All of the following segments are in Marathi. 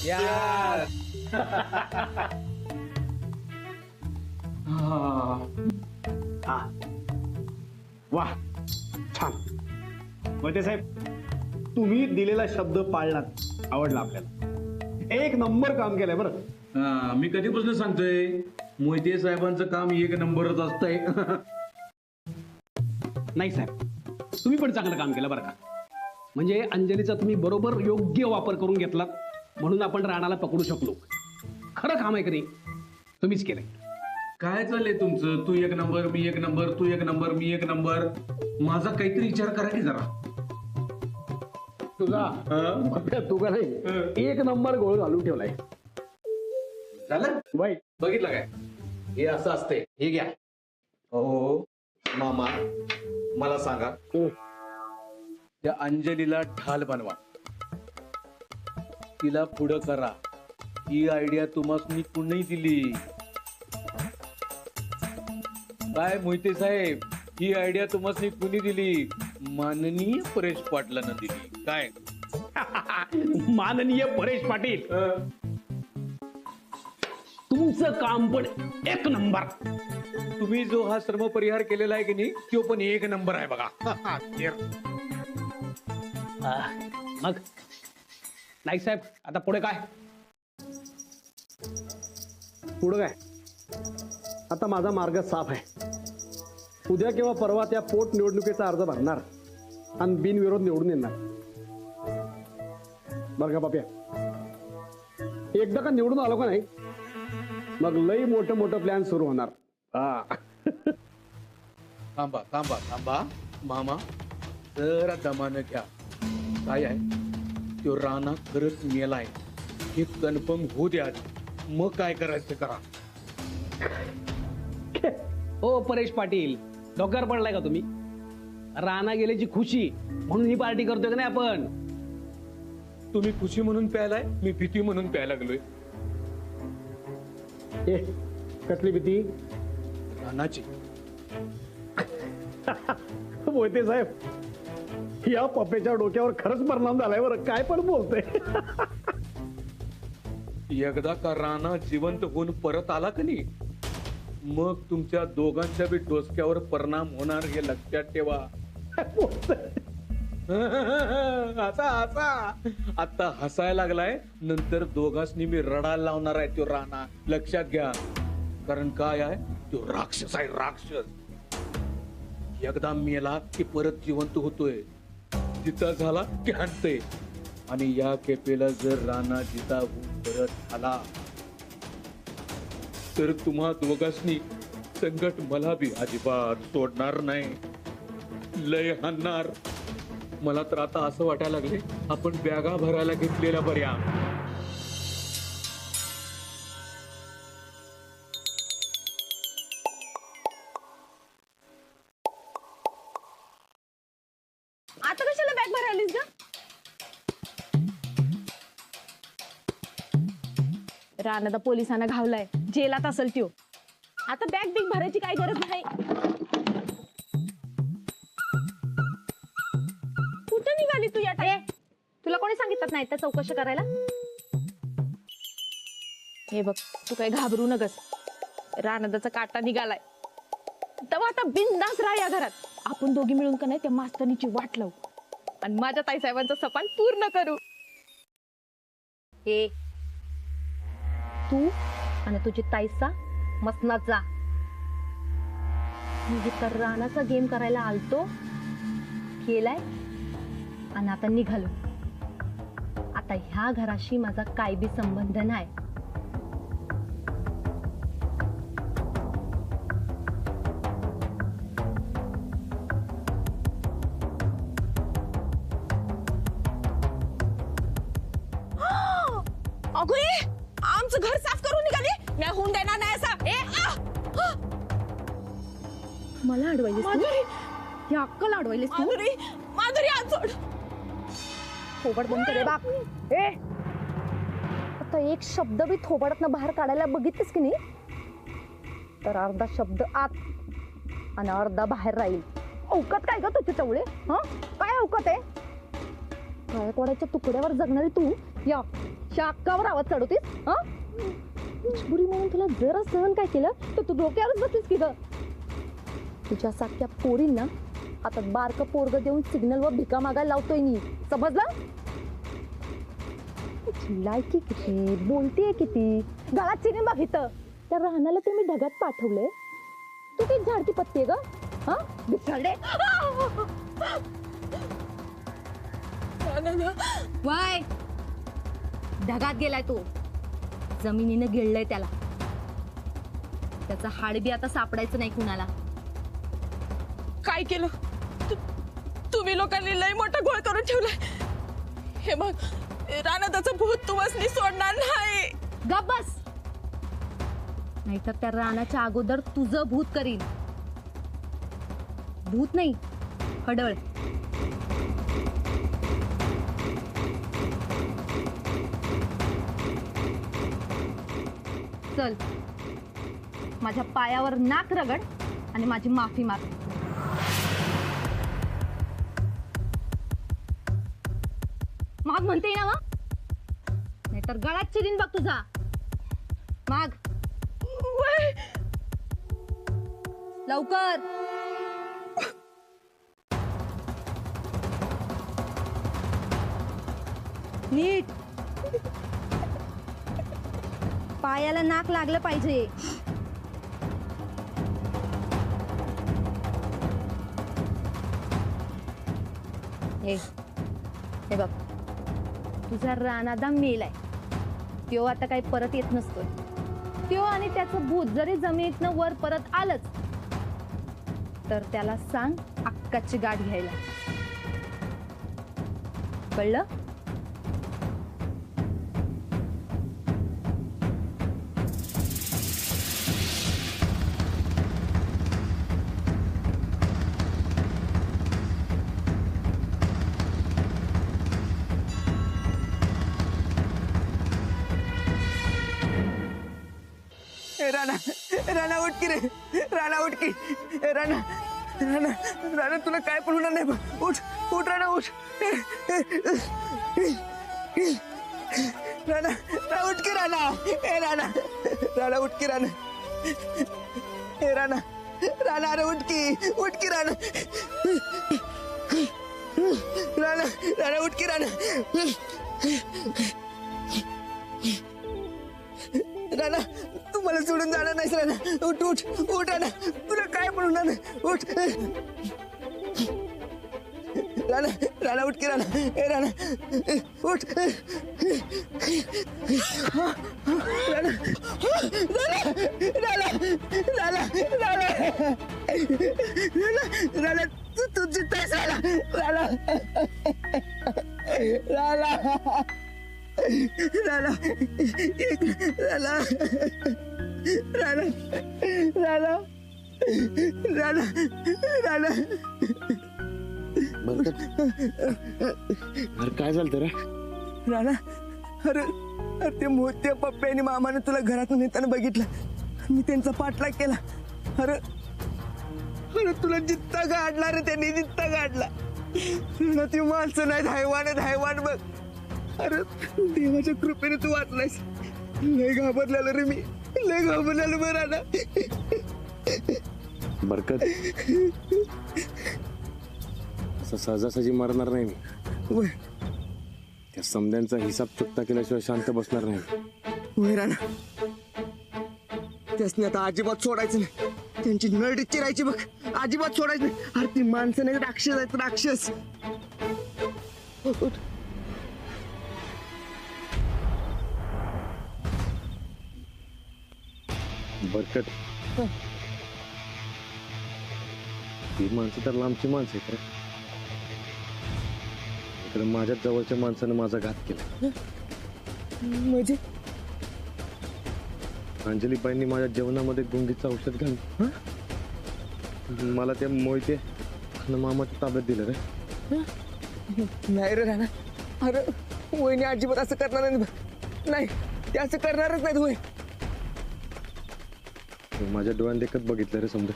या वाह छान. मोहिते साहेब, तुम्ही दिलेला शब्द पाळलात. आवडला आपल्याला. एक नंबर काम केलंय बरं. मी कधीपासून सांगतोय मोहिते साहेबांचं काम एक नंबरच असतंय. नाही साहेब, तुम्ही पण चांगलं काम केलं बरं का. म्हणजे अंजलीचा तुम्ही बरोबर योग्य वापर करून घेतलात, म्हणून आपण राणाला पकडू शकलो. खरं काम आहे की नाही, तुम्हीच केलंय. काय चाललंय तुमचं? तू एक नंबर, मी एक नंबर, तू एक नंबर, मी एक नंबर. माझा काहीतरी विचार करा की जरा. तुझा तू का नाही एक नंबर गोळ घालून ठेवलाय. झालं वाईट बघितलं काय? हे असं असते. हे घ्या. हो मामा, मला सांगा, त्या अंजलीला ढाल बनवा, तिला पुढं करा. ही आयडिया तुम्हाला कुणी दिली? काय मोहिते साहेब, ही आयडिया तुम्हाला कुणी दिली? माननीय परेश पाटलांना दिली. काय माननीय परेश पाटील, तुमचं काम पण एक नंबर. तुम्ही जो हा श्रम परिहार केलेला आहे की नाही, तो पण एक नंबर आहे बघा. मग नाईक साहेब, आता पुढे काय? पुढे काय? आता माझा मार्ग साफ आहे. उद्या किंवा परवा त्या पोट निवडणुकीचा अर्ज भरणार आणि बिनविरोध निवडून येणार. बरं का पाप्या, एकदा का निवडून आलो का नाही, मग लई मोठं मोठं प्लॅन सुरू होणार. थांबा थांबा थांबा मामा, जरा दमानं घ्या. काय आहे, तो राणा खरंच मेलाय हे कन्फर्म होऊ द्या, मग काय करायचं करा. हो परेश पाटील, डोक्यावर पडलाय का तुम्ही? राणा गेल्याची खुशी म्हणून ही पार्टी करतोय का नाही आपण? तुम्ही खुशी म्हणून प्यायलाय, मी भीती म्हणून प्यायला लागलोय. कसली भीती? राणाची. मोहिते साहेब, या पप्पेच्या डोक्यावर खरंच परिणाम झालाय बरं. काय पण बोलतोय. एकदा का राणा जिवंत होऊन परत आला का नाही, मग तुमच्या दोघांच्या बी डोसक्यावर परिणाम होणार हे लक्षात ठेवा. असा आता हसायला लागलाय, नंतर दोघांनी मी रडायला लावणार आहे तो राणा. लक्षात घ्या, कारण काय आहे, तो राक्षस आहे, राक्षस. एकदा मेला की परत जिवंत होतोय, जिता झाला की हाणतोय. आणि या केपेला जर राणा जिता होऊन परत आला तर तुम्हा दोघांनी संकट मला बी अजिबात सोडणार नाही, लय हाणणार. मला तर आता असं वाटायला लागले आपण बॅगा भरायला घेतलेल्या बऱ्या. आता कशाला बॅग भरायलीस ग? राणादा पोलिसांना घावलाय, जेलात असेल त्यो. आता बॅग बिग भरायची काय गरज नाही. कुठे निघाली तू या टाइम? तुला कोणी सांगितलं नाही त्या चौकशी करायला? हे बघ, तू काही घाबरू नकस. राणादाचा काटा निघालाय, तेव्हा आता बिनधास्त राहा या घरात. आपण दोघी मिळून का नाही त्या मास्तनीची वाट लावू आणि माझ्या ताईसाहेबांचं सपान पूर्ण करू. हे तू आणि तुझी ताईसा मसनात जा. मी जिथं राणाचा गेम करायला आलतो, केलाय आणि आता निघालो. आता ह्या घराशी माझा काय बी संबंध नाही. अगो ये, आमचं घर साफ करून निघाली. मी होऊन देणार नाही असा. मला अडवायलीस तू? ही अक्कल अडवायलीस तू? माधुरी हात सोड. थोबड बंद करे बाप. ए, आता एक शब्द बी थोबडातनं बाहेर काढायला बघितलीस की नाही, तर अर्धा शब्द आत आणि अर्धा बाहेर राहील. औकात काय ग तुझे चवळे? हा, काय औकात आहे? काळ्या कोड्याच्या तुकड्यावर जगणारी तू या शाकावर आवाज चढवतीस हा मजबुरी म्हणून तुला जरा सहन काय केलं तर तू डोक्यावरच बसलीस की ग तुझ्यासारख्या पोरींना आता बारकं पोरग देऊन सिग्नल वर भिका मागायला लावतोय मी समजलं लायकी किती बोलतीये किती गळात चिनी बघ इथं त्या राहण्याला ते मी ढगात पाठवलंय तू काही झाडती पत्ती ग हा बिचारडे वाय ढगात गेलाय तो जमिनीनं गिळलंय त्याला त्याचा हाडबी आता सापडायचं नाही कुणाला काय केलं तुम्ही लोकांनी लय मोठा गोळ करून ठेवलाय हे बघ रानादाचं भूत तुम्हाला सोडणार नाही गप बस नाहीतर त्या रानाच्या अगोदर तुझं भूत करीन भूत नाही हडळ चल माझ्या पायावर नाक रगड आणि माझी माफी माग माग म्हणते ना नाहीतर गळ्यात चिरीन बघ तुझा माग लवकर नीट पायाला नाक लागलं पाहिजे हे बघ तुझा रानादा मेलाय त्यो आता काही परत येत नसतोय त्यो आणि त्याचं भूत जरी जमिनीतनं वर परत आलंच तर त्याला सांग अक्काची गाठ घ्यायला कळलं राणा राणा उठ की रे राणा उठ की राणा राणा राणा तुला काय पण होणार नाही बघ उठ उठ राणा उठ राणा राणा उठ की राणा राणा राणा उठ की राणा राणा राणा अरे उठ की राणा राणा राणा उठ की राणा राणा तू मला सोडून जाणार नाहीस राणा उठ उठ उठ राणा तुला काय पण होणार नाही उठ राणा राणा उठ की राणा राणा उठ राणा राणा राणा राणा राणा राणा तू तू जितायस राणा राणा राणा राणा राणा राणा राणा राणा अरे काय झालं रे राणा अरे अरे ते मोठ्या पप्पी आणि मामाने तुला घरातून येताना बघितलं मी त्यांचा पाठलाग केला अरे अरे तुला जित्ता गाडला रे त्यांनी जित्ता गाडला राणा ती माणसं नाही धायवान बघ अरे देवाच्या कृपेने तू वाचलायस लय घाबरलेलो रे मी लय घाबरलेलो बरं राणा बरकत असं सहजासहजी मरणार नाही मी वय त्या समद्यांचा हिसाब चुकता केल्याशिवाय शांत बसणार नाही वय राणा त्यासनी आता अजिबात सोडायचं नाही त्यांची नळडी चिरायची बघ अजिबात सोडायचं नाही अरे ती माणसं नाही राक्षस आहेत राक्षस उठ. बरकत ती माणसं तर लांबची माणसं आहेत रे इकडे माझ्या जवळच्या माणसानं माझा घात केला म्हणजे अंजलीबाईंनी माझ्या जेवणामध्ये गुंगीचं औषध घालून मला त्या मोहिते आणि मामाच्या ताब्यात दिलं रे नाही रे राणा अरे वहिनी अजिबात असं करणार नाही बघ. नाही ते असं करणारच नाहीत होय माझ्या डोळ्यात देखत बघितलं रे समजा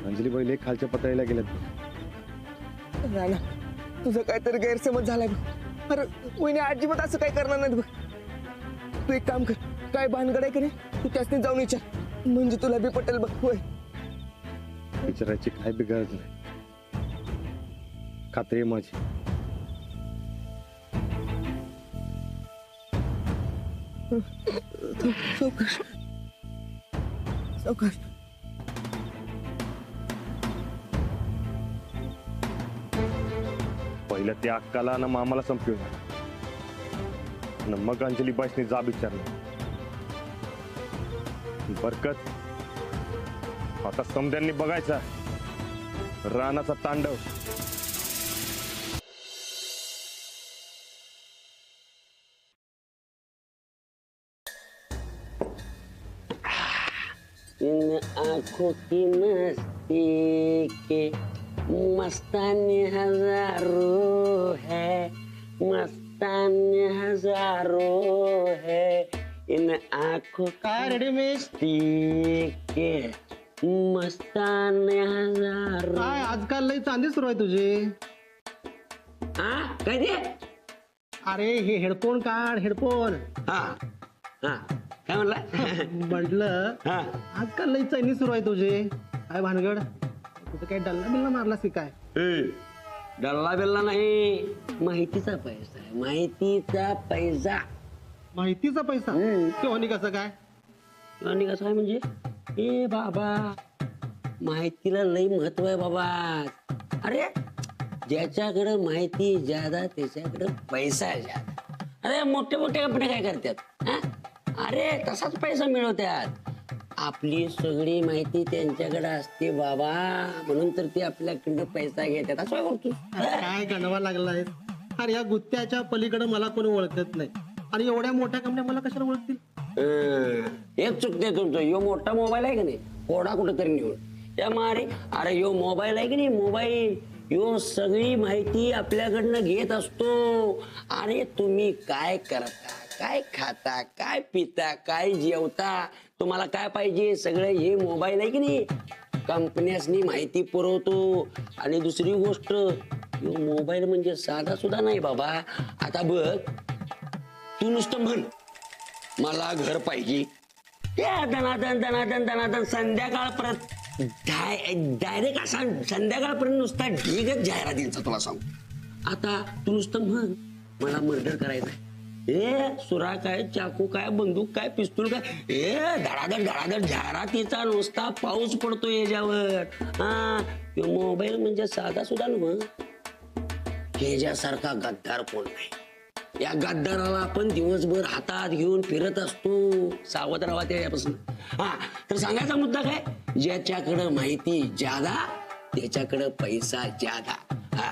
अंजलीबाई लय खालच्या पताळीला गेल्यात राणा तुझं काहीतरी गैरसमज झालाय बघ अरे वहिनी अजिबात असं काय करणार नाही बघ. तू एक काम कर, काय भानगड आहे की नाही तू त्यासनी जाऊन विचार, म्हणजे तुला बी पटेल बघ. होय विचारायची काय बी गरज नाही, खात्री आहे माझी. सावकाश सावकाश. पहिलं त्या अक्काला ना मामाला संपवून आणि मग अंजली बाईसनी जाब विचारलं. बरकत आता समद्यांनी बघायचा रानाचा तांडव. इन आंखों की मस्ती के मस्तानी हजारों है, मस्तानी हजारों है. इन आंखों का मस्ती के मस्तानी हजारों. काय आजकाल लई चांदी सुरू आहे तुझी. हा काय ते? अरे हे हेडफोन काढ, हेडफोन. हा हा काय म्हणला? म्हटलं हा आजकाल लई चांदी सुरू आहे तुझी. काय भानगड, तुझं काय डल्ला बिल्ला मारलास की काय? डल्ला बिल्ला नाही, माहितीचा पैसा आहे, माहितीचा पैसा. माहितीचा पैसा तेव्हा कसं काय? आणि कसं आहे म्हणजे, ए बाबा माहितीला लई महत्व आहे बाबा. अरे ज्याच्याकडे माहिती ज्यादा त्याच्याकडे पैसा ज्यादा. अरे मोठे मोठे कंपन्या काय करतात हा? अरे तसाच पैसा मिळवतात. आपली सगळी माहिती त्यांच्याकडे असते बाबा, म्हणून तर ते आपल्याकडनं पैसा घेतात. असं करतो. अरे काय गणवा लागलाय. अरे या गुत्त्याच्या पलीकडे मला कोणी ओळखत नाही, आणि एवढ्या मोठ्या कंपन्या मला कशाला ओळखतील? एक चुकते तुमचं. यो मोठा मोबाईल आहे की नाही, कोडा कुठेतरी निवड त्या मारे. अरे यो मोबाईल आहे की नाही, मोबाईल यो सगळी माहिती आपल्याकडनं घेत असतो. अरे तुम्ही काय करता, काय खाता, काय पिता, काय जेवता, तुम्हाला काय पाहिजे, सगळं हे मोबाईल आहे की नाही कंपन्यासनी माहिती पुरवतो. आणि दुसरी गोष्ट, यो मोबाईल म्हणजे साधा सुद्धा नाही बाबा. आता बघ, तू नुसतं म्हण मला घर पाहिजे, त्या दनादन दनादन दनादन संध्याकाळपर्यंत डायरेक्ट असा संध्याकाळपर्यंत नुसता ढीगच जाहिरातींचा तुला सांग. आता तू नुसतं म्हण मला मर्डर करायचंय, ए सुरा काय, चाकू काय, बंदूक काय, पिस्तूल काय, ए धडाधड धडाधड जाहिरातीचा नुसता पाऊस पडतो याच्यावर. हा मोबाईल म्हणजे साधा सुद्धा नव्ह. ह्याच्यासारखा गद्दार कोण नाही. या गद्दाराला आपण दिवसभर हातात घेऊन फिरत असतो. सावध राहा त्याच्यापासून. हा तर सांगायचा मुद्दा काय, ज्याच्याकडे माहिती ज्यादा त्याच्याकडे पैसा ज्यादा. हा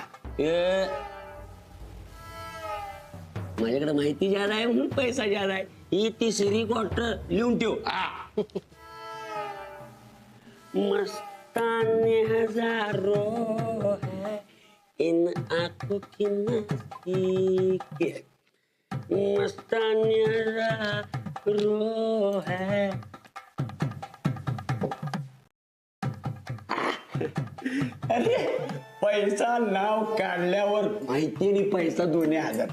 माझ्याकडे माहिती ज्यादा आहे म्हणून पैसा ज्यादा आहे. ही तिसरी गोष्ट लिहून ठेव. मस्ताने हजारो है इन आंखों की मस्ती के, मस्ताने हजारो है. अरे पैसा नाव काढल्यावर माहिती आणि पैसा दोन्ही हजार.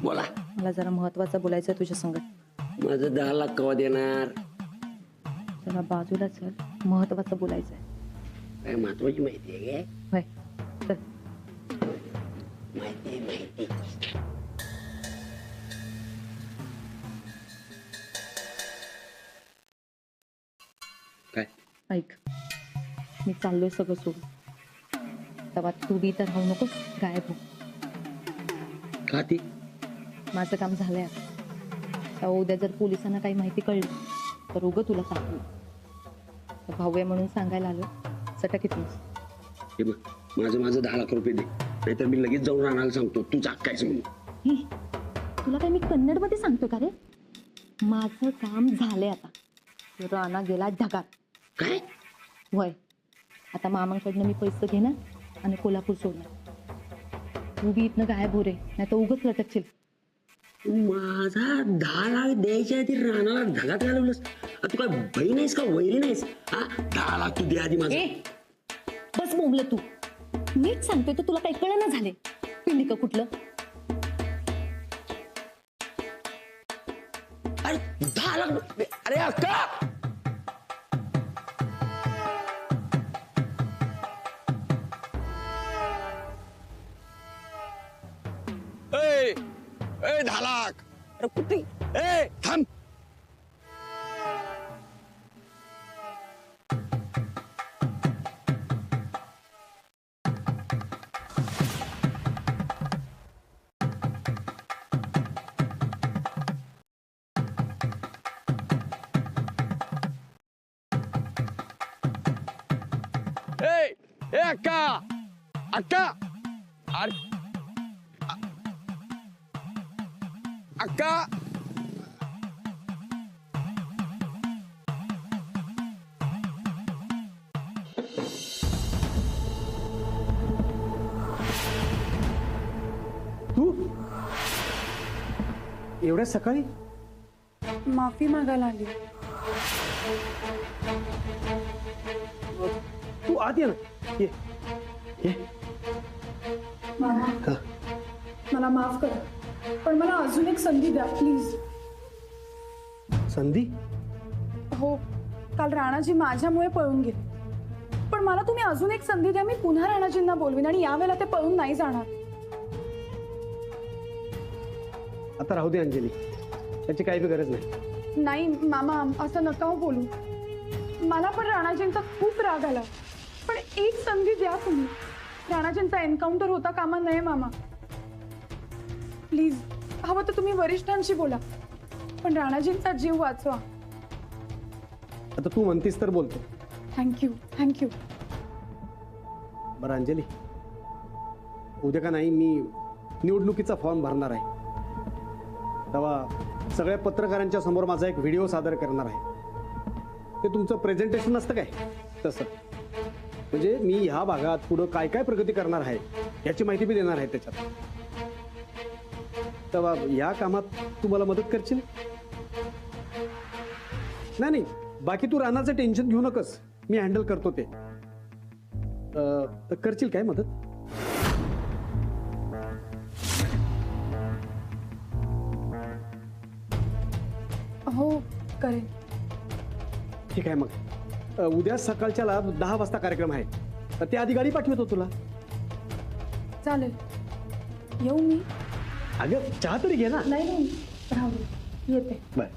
बोला. मला जरा महत्वाचं बोलायचं तुझ्या संगत. माझं 10 लाख कवा देणार? जरा बाजूला चल, महत्वाचं बोलायचंय. काय महत्वाची माहिती आहे काय? होय चल. माहिती माहिती. काय? ऐक, मी चाललोय सगळं सोडून. तेव्हा तू बी तर राहू नकोस, गायब हो. का ती? माझं काम झालंय आता. तेव्हा उद्या जर पोलिसांना काही माहिती कळली तर उगं तुला सांगू. भाऊ आहे म्हणून सांगायला आलो, सटक इथूनच. हे बघ, माझं 10 लाख रुपये दे, नाहीतर मी लगेच जाऊन राहणार सांगतो तू चाकायचं म्हणून. तुला काय मी कन्नड मध्ये सांगतो का रे? माझं काम झालंय आता. राणा गेला ढगात. काय? वय आता मामांकडनं मी पैसे घेणार आणि कोल्हापूर सोडणार. तू बी इथनं गायब हो रे, नाही तर उगच लटकशील. माझा 10 लाख द्यायच्या आधी राणाला ढगात घालवलंस. तू काय बहीण आहेस का वैरी नाहीस? हा 10 लाख तू दे आधी माझं. बस बोंबलं तू. नीट सांगतोय तर तुला काही कळना झाले. पिंडी का कुठलं? अरे 10 लाख अरे अक्का ए 10 लाख. अरे कुठे ए थांब. ए अक्का अक्का अरे अक्का तू एवढ्या सकाळी माफी मागायला आली. तू आत ये ना. ये ये. मामा मला माफ करा पण मला अजून एक संधी द्या प्लीज. संधी? हो काल राणाजी माझ्यामुळे पळून गेले पण मला तुम्ही अजून एक संधी द्या. मी पुन्हा राणाजींना बोलवीन आणि यावेळेला ते पळून नाही जाणार. आता राहू दे अंजली, त्याची काही गरज नाही. नाही मामा असं नका हो बोलू. मला पण राणाजींचा खूप राग आला पण एक संधी द्या तुम्ही. राणाजींचा एन्काउंटर होता कामा नये मामा. प्लीज हवं तर तुम्ही वरिष्ठांशी बोला पण राणाजींचा जीव वाचवा. आता तू म्हणतीस तर बोलतो. Thank you thank you. बरं अंजली, उद्या का नाही मी निवडणुकीचा फॉर्म भरणार आहे. तेव्हा सगळ्या पत्रकारांच्या समोर माझा एक व्हिडिओ सादर करणार आहे. ते तुमचं प्रेझेंटेशन असतं काय तसं. म्हणजे मी ह्या भागात पुढं काय काय प्रगती करणार आहे याची माहिती मी देणार आहे त्याच्यात. तेव्हा या कामात तू मला मदत करशील? नाही नाही, बाकी तू राहण्याचं टेन्शन घेऊ नकस, मी हँडल करतो ते. करशील काय मदत? हो करेन. ठीक आहे मग. उद्या सकाळच्याला 10 वाजता कार्यक्रम आहे. तर त्या आधी गाडी पाठवतो तुला. चालेल. येऊ मी? अगं चहा तरी घे ना. नाही नाही राहू दे. येते. बरं.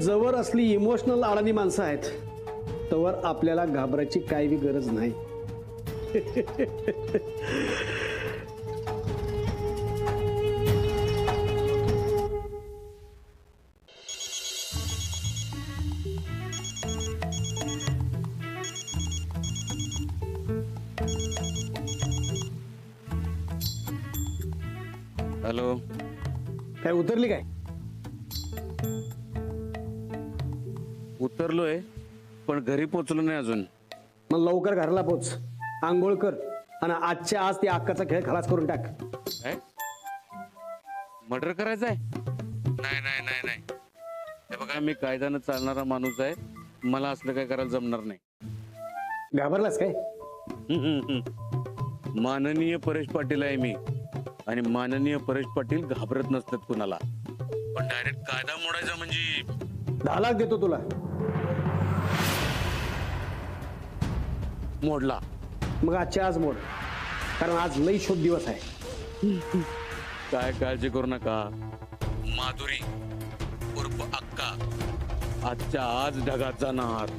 जवळ असली इमोशनल अडाणी माणसं आहेत तवर आपल्याला घाबरायची काही गरज नाही. हॅलो, काय उतरली काय? उतरलोय पण घरी पोचलो नाही अजून. मग लवकर घरला पोच, आंघोळ कर आणि आजच्या आज त्या अक्काचा खेळ खलास करून टाक. काय मर्डर करायचंय? नाही नाही नाही नाही, हे बघा मी कायद्यानं चालणारा माणूस आहे, मला असलं काय करायला जमणार नाही. घाबरलास काय? माननीय परेश पाटील आहे मी आणि माननीय परेश पाटील घाबरत नसतात कुणाला. पण डायरेक्ट कायदा मोडायचा म्हणजे 10 लाख देतो तुला. मोडला. मग आजच्या आज मोड, कारण आज लई शोध दिवस आहे. काय काळजी करू नका, माधुरी उर्फ अक्का आजच्या आज ढगात जाणार.